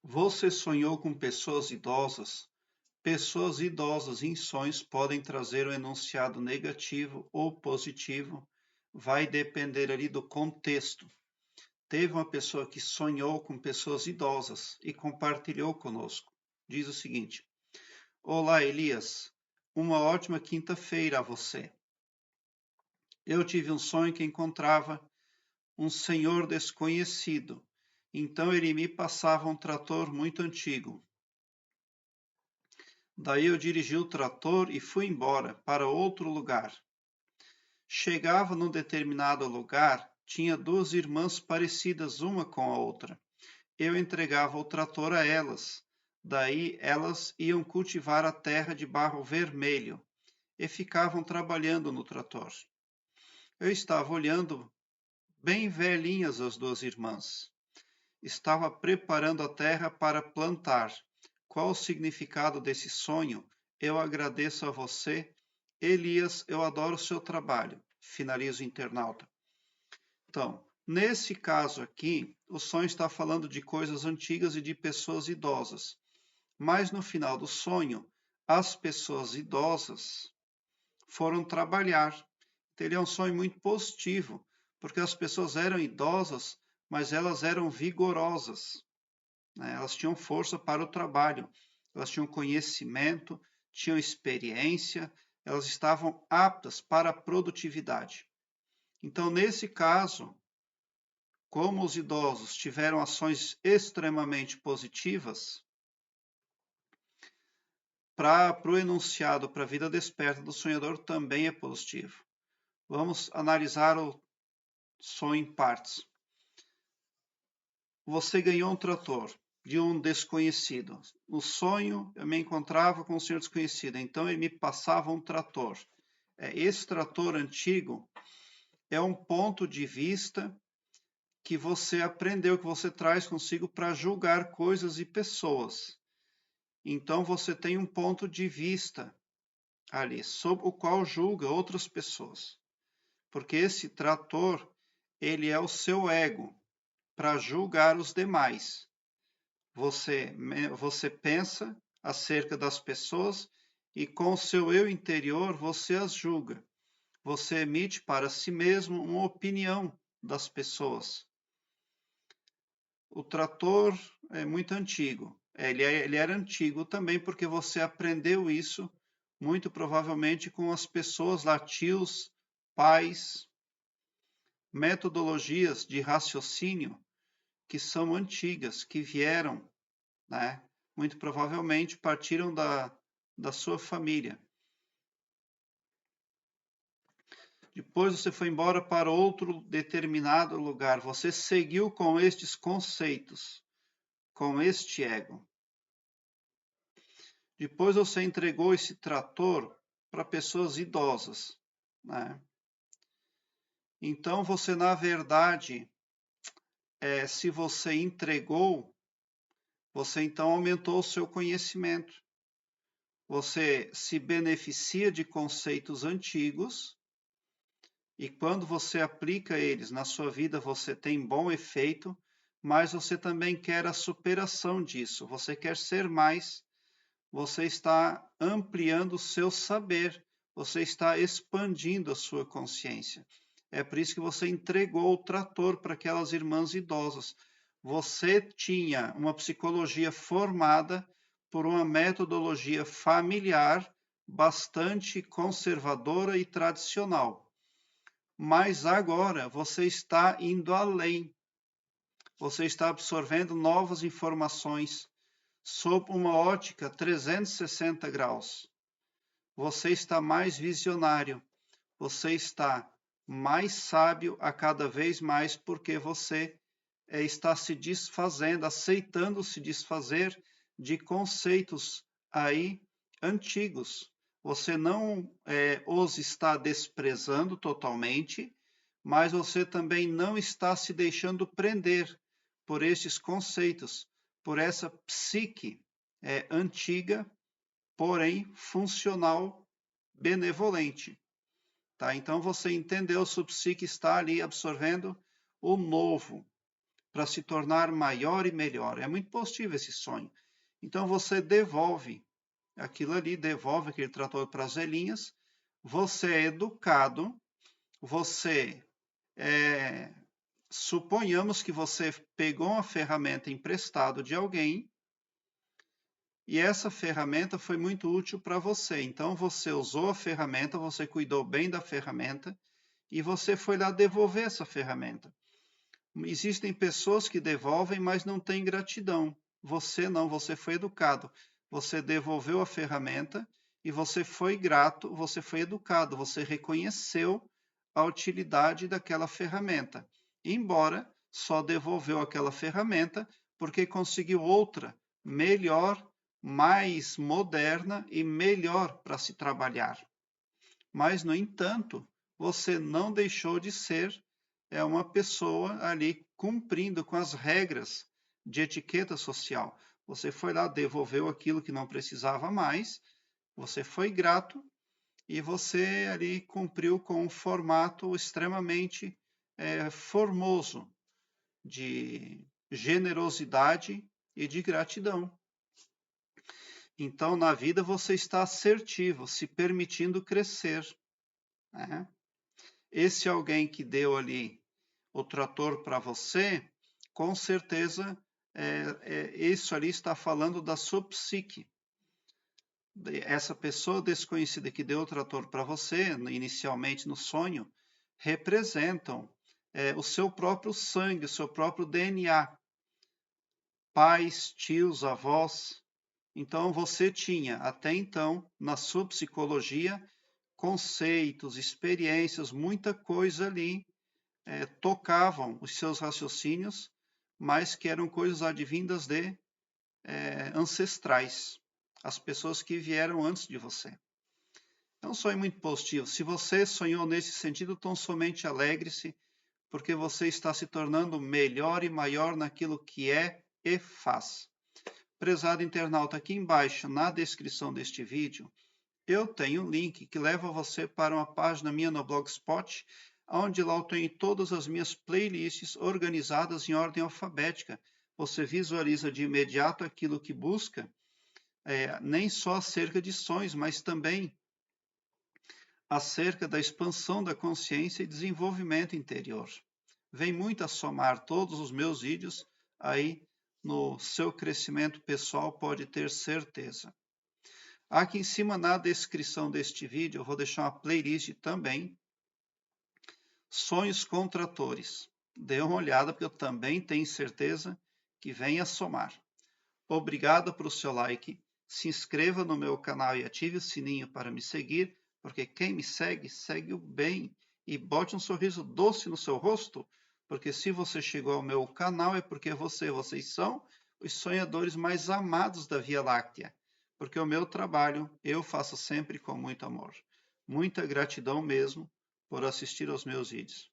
Você sonhou com pessoas idosas? Pessoas idosas em sonhos podem trazer um enunciado negativo ou positivo, vai depender ali do contexto. Teve uma pessoa que sonhou com pessoas idosas e compartilhou conosco. Diz o seguinte: Olá, Elias, uma ótima quinta-feira a você. Eu tive um sonho que encontrava um senhor desconhecido. Então ele me passava um trator muito antigo. Daí eu dirigi o trator e fui embora para outro lugar. Chegava num determinado lugar, tinha duas irmãs parecidas uma com a outra. Eu entregava o trator a elas. Daí elas iam cultivar a terra de barro vermelho e ficavam trabalhando no trator. Eu estava olhando, bem velhinhas as duas irmãs. Estava preparando a terra para plantar. Qual o significado desse sonho? Eu agradeço a você. Elias, eu adoro o seu trabalho. Finaliza o internauta. Então, nesse caso aqui, o sonho está falando de coisas antigas e de pessoas idosas. Mas no final do sonho, as pessoas idosas foram trabalhar. Então, ele é um sonho muito positivo, porque as pessoas eram idosas, mas elas eram vigorosas, né? Elas tinham força para o trabalho, elas tinham conhecimento, tinham experiência, elas estavam aptas para a produtividade. Então, nesse caso, como os idosos tiveram ações extremamente positivas, para o enunciado para a vida desperta do sonhador também é positivo. Vamos analisar o sonho em partes. Você ganhou um trator de um desconhecido. No sonho, eu me encontrava com um senhor desconhecido, então ele me passava um trator. Esse trator antigo é um ponto de vista que você aprendeu, que você traz consigo para julgar coisas e pessoas. Então você tem um ponto de vista ali, sobre o qual julga outras pessoas. Porque esse trator, ele é o seu ego para julgar os demais. Você pensa acerca das pessoas e com o seu eu interior você as julga. Você emite para si mesmo uma opinião das pessoas. O trator é muito antigo. Ele era antigo também porque você aprendeu isso muito provavelmente com as pessoas lá, tios, pais, metodologias de raciocínio que são antigas, que vieram, né? Muito provavelmente partiram da sua família. Depois você foi embora para outro determinado lugar. Você seguiu com estes conceitos, com este ego. Depois você entregou esse trator para pessoas idosas, né? Então você, na verdade, se você entregou, você então aumentou o seu conhecimento. Você se beneficia de conceitos antigos e quando você aplica eles na sua vida, você tem bom efeito, mas você também quer a superação disso. Você quer ser mais, você está ampliando o seu saber, você está expandindo a sua consciência. É por isso que você entregou o trator para aquelas irmãs idosas. Você tinha uma psicologia formada por uma metodologia familiar bastante conservadora e tradicional. Mas agora você está indo além. Você está absorvendo novas informações sob uma ótica 360 graus. Você está mais visionário, você está mais sábio a cada vez mais porque você está se desfazendo, aceitando se desfazer de conceitos aí antigos. Você não os está desprezando totalmente, mas você também não está se deixando prender por estes conceitos, por essa psique antiga, porém funcional, benevolente. Tá? Então você entendeu, sua psique está ali absorvendo o novo, para se tornar maior e melhor. É muito positivo esse sonho. Então você devolve aquilo ali, devolve aquele trator para as velhinhas, você é educado, você suponhamos que você pegou uma ferramenta emprestada de alguém e essa ferramenta foi muito útil para você. Então você usou a ferramenta, você cuidou bem da ferramenta e você foi lá devolver essa ferramenta. Existem pessoas que devolvem, mas não têm gratidão. Você não, você foi educado. Você devolveu a ferramenta e você foi grato, você foi educado, você reconheceu a utilidade daquela ferramenta. Embora só devolveu aquela ferramenta porque conseguiu outra, melhor, mais moderna e melhor para se trabalhar. Mas, no entanto, você não deixou de ser uma pessoa ali cumprindo com as regras de etiqueta social. Você foi lá, devolveu aquilo que não precisava mais, você foi grato e você ali cumpriu com um formato extremamente formoso de generosidade e de gratidão. Então, na vida, você está assertivo, se permitindo crescer, né? Esse alguém que deu ali o trator para você, com certeza, isso ali está falando da sua psique. Essa pessoa desconhecida que deu o trator para você, inicialmente no sonho, representam o seu próprio sangue, o seu próprio DNA. Pais, tios, avós. Então, você tinha, até então, na sua psicologia, conceitos, experiências, muita coisa ali tocavam os seus raciocínios, mas que eram coisas advindas de ancestrais, as pessoas que vieram antes de você. É um sonho muito positivo. Se você sonhou nesse sentido, tão somente alegre-se, porque você está se tornando melhor e maior naquilo que é e faz. Prezado internauta, aqui embaixo, na descrição deste vídeo, eu tenho um link que leva você para uma página minha no Blogspot, onde lá eu tenho todas as minhas playlists organizadas em ordem alfabética. Você visualiza de imediato aquilo que busca, nem só acerca de sonhos, mas também acerca da expansão da consciência e desenvolvimento interior. Vem muito a somar todos os meus vídeos aí no seu crescimento pessoal, pode ter certeza. Aqui em cima na descrição deste vídeo eu vou deixar uma playlist também, Sonhos com Tratores. Dê uma olhada porque eu também tenho certeza que vem a somar. Obrigado pelo seu like, se inscreva no meu canal e ative o sininho para me seguir, porque quem me segue, segue o bem. E bote um sorriso doce no seu rosto, porque se você chegou ao meu canal é porque vocês são os sonhadores mais amados da Via Láctea. Porque o meu trabalho eu faço sempre com muito amor. Muita gratidão mesmo por assistir aos meus vídeos.